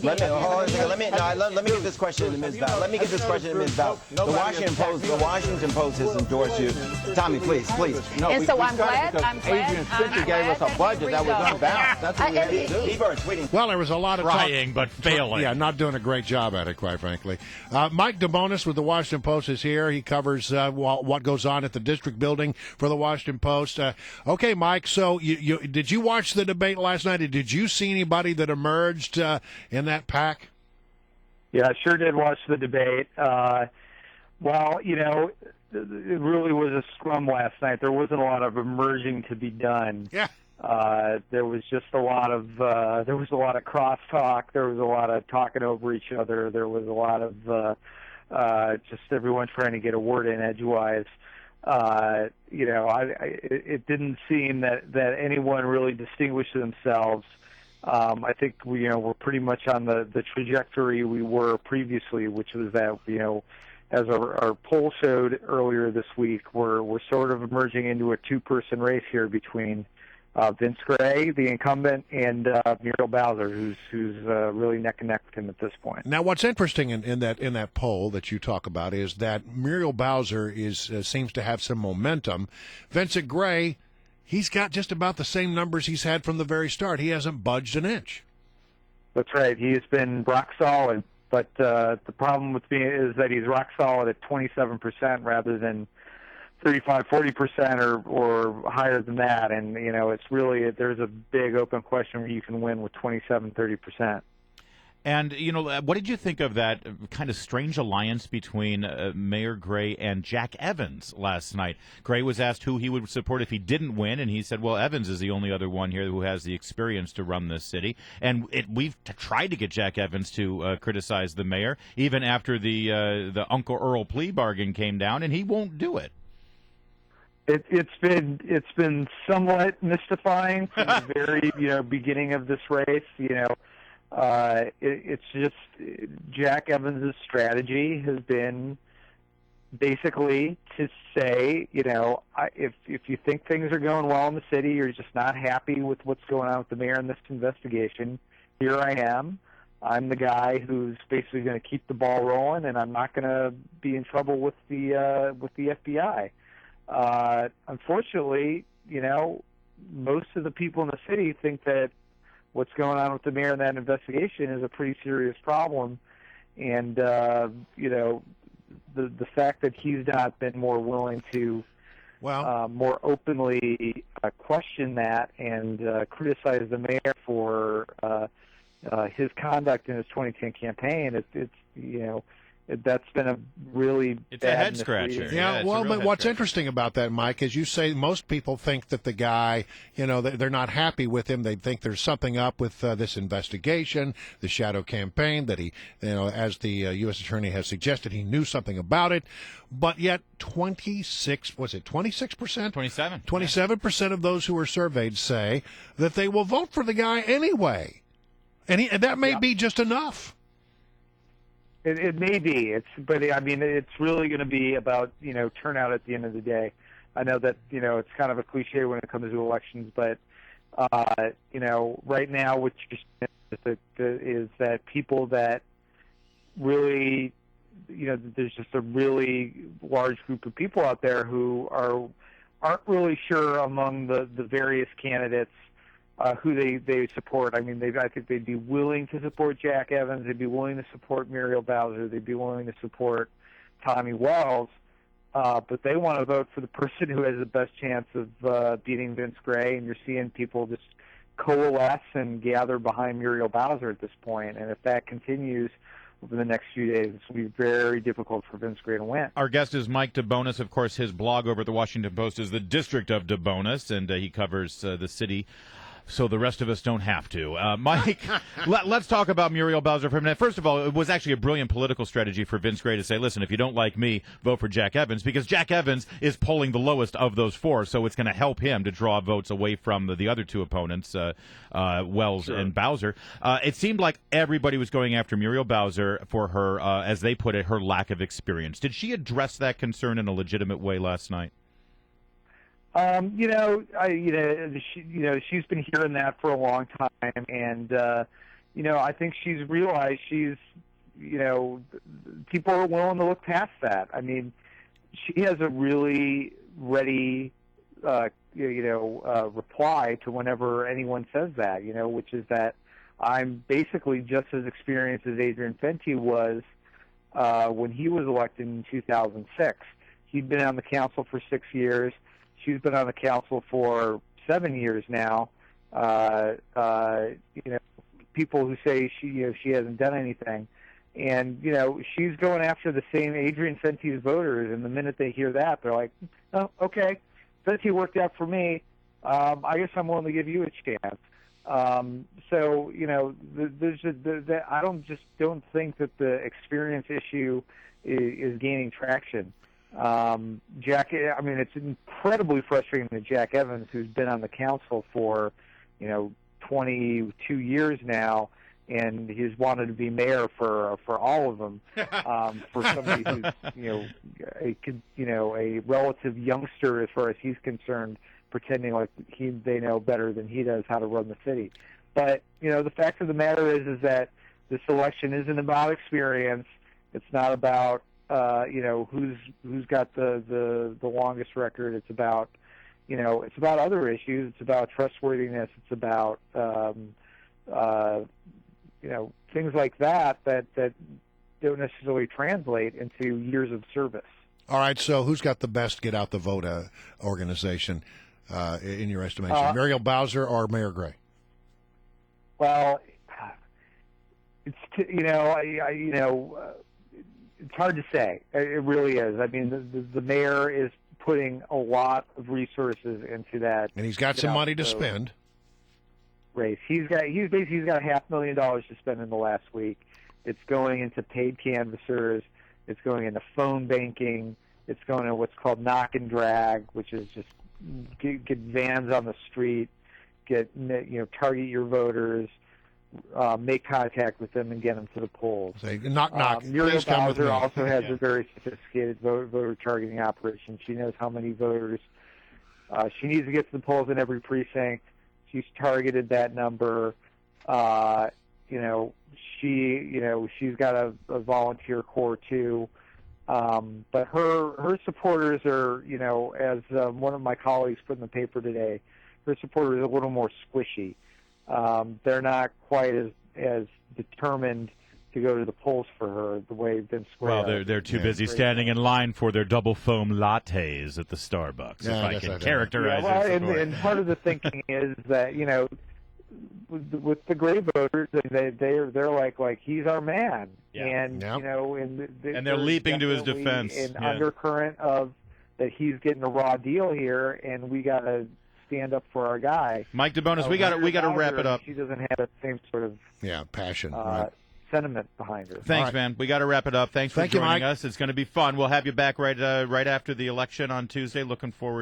media. Let me get this question to Ms. Val. The Washington Post has endorsed you. Tommy, please. No, And so I'm glad. Adrian Fincher gave us a budget that was unbalanced. That's what we had to do. People are tweeting. Well, there was a lot of trying, but failing. Yeah, not doing a great job at it, quite frankly. Mike DeBonis with the Washington Post is here. He covers what goes on at the district building for the Washington Post. Okay, Mike, so did you watch the debate last night? Did you see anybody that emerged in that pack? Yeah, I sure did watch the debate. Well, it really was a scrum last night. There wasn't a lot of emerging to be done. Yeah. There was just a lot of crosstalk. There was a lot of talking over each other. There was a lot of just everyone trying to get a word in edgewise. It didn't seem that anyone really distinguished themselves. I think we're pretty much on the trajectory we were previously, which was that as our poll showed earlier this week, we're sort of emerging into a two-person race here between Vince Gray, the incumbent, and Muriel Bowser, who's really neck and neck with him at this point. Now, what's interesting in that poll that you talk about is that Muriel Bowser seems to have some momentum. Vincent Gray, he's got just about the same numbers he's had from the very start. He hasn't budged an inch. That's right. He has been rock solid, but the problem with me is that he's rock solid at 27% rather than 35-40% or higher than that, and it's really there's a big open question where you can win with 27-30%. And what did you think of that kind of strange alliance between Mayor Gray and Jack Evans last night? Gray was asked who he would support if he didn't win, and he said, well, Evans is the only other one here who has the experience to run this city. And we've tried to get Jack Evans to criticize the mayor, even after the Uncle Earl plea bargain came down, and he won't do it. It's been somewhat mystifying from the very beginning of this race. It's just Jack Evans' strategy has been basically to say, if you think things are going well in the city, you're just not happy with what's going on with the mayor in this investigation. Here I am. I'm the guy who's basically going to keep the ball rolling, and I'm not going to be in trouble with the FBI. Unfortunately, most of the people in the city think that what's going on with the mayor in that investigation is a pretty serious problem. And, the fact that he's not been more willing to more openly question that and criticize the mayor for his conduct in his 2010 campaign, that's been a really it's a head scratcher. Yeah, but what's interesting about that, Mike, is you say most people think that the guy, they're not happy with him. They think there's something up with this investigation, the shadow campaign, that he, as the U.S. attorney has suggested, he knew something about it. But yet 26% 27% of those who were surveyed say that they will vote for the guy anyway. And that may be just enough. It may be. It's really going to be about turnout at the end of the day. I know that it's kind of a cliche when it comes to elections, but right now, what is that people that really, there's just a really large group of people out there who aren't really sure among the various candidates who they support. I think they'd be willing to support Jack Evans. They'd be willing to support Muriel Bowser. They'd be willing to support Tommy Wells. But they want to vote for the person who has the best chance of beating Vince Gray. And you're seeing people just coalesce and gather behind Muriel Bowser at this point. And if that continues over the next few days, it's going to be very difficult for Vince Gray to win. Our guest is Mike DeBonis. Of course, his blog over at the Washington Post is the District of DeBonis, and he covers the city so the rest of us don't have to. Mike, let's talk about Muriel Bowser for a minute. First of all, it was actually a brilliant political strategy for Vince Gray to say, listen, if you don't like me, vote for Jack Evans, because Jack Evans is polling the lowest of those four, so it's going to help him to draw votes away from the other two opponents, Wells and Bowser. It seemed like everybody was going after Muriel Bowser for her, as they put it, her lack of experience. Did she address that concern in a legitimate way last night? She's been hearing that for a long time, and I think she's realized people are willing to look past that. I mean, she has a really ready, reply to whenever anyone says that, which is that I'm basically just as experienced as Adrian Fenty was when he was elected in 2006. He'd been on the council for 6 years. She's been on the council for 7 years now. People who say she hasn't done anything. And, she's going after the same Adrian Fenty's voters, and the minute they hear that, they're like, oh, okay, Fenty worked out for me. I guess I'm willing to give you a chance. I don't think that the experience issue is gaining traction. It's incredibly frustrating that Jack Evans, who's been on the council for, 22 years now, and he's wanted to be mayor for all of them. For somebody who's a relative youngster as far as he's concerned, pretending like they know better than he does how to run the city. But the fact of the matter is that this election isn't about experience. It's not about who's got the longest record. It's about it's about other issues. It's about trustworthiness. It's about things like that don't necessarily translate into years of service. All right, so who's got the best get out the vote organization in your estimation? Muriel Bowser or Mayor Gray? Well, it's it's hard to say. It really is. I mean, the mayor is putting a lot of resources into that, and he's got some money to spend. Race. He's got $500,000 to spend in the last week. It's going into paid canvassers. It's going into phone banking. It's going to what's called knock and drag, which is just get vans on the street, target your voters, make contact with them, and get them to the polls. Say, knock, knock. Muriel Please come with Bowser me. also has a very sophisticated voter targeting operation. She knows how many voters she needs to get to the polls in every precinct. She's targeted that number. She's got a volunteer corps too. But her supporters are, as one of my colleagues put in the paper today, her supporters are a little more squishy. They're not quite as determined to go to the polls for her the way Vince Square. Well, they're too busy standing in line for their double foam lattes at the Starbucks. Yeah, if I can characterize it. And part of the thinking is that with the Gray voters, they're like he's our man, and and they're leaping to his defense. An undercurrent of that he's getting a raw deal here, and we got to stand up for our guy. Mike DeBonis, we got to wrap it up. She doesn't have that same sort of passion. Right. Sentiment behind her. Thanks, man. We got to wrap it up. Thanks for joining us. It's going to be fun. We'll have you back right after the election on Tuesday. Looking forward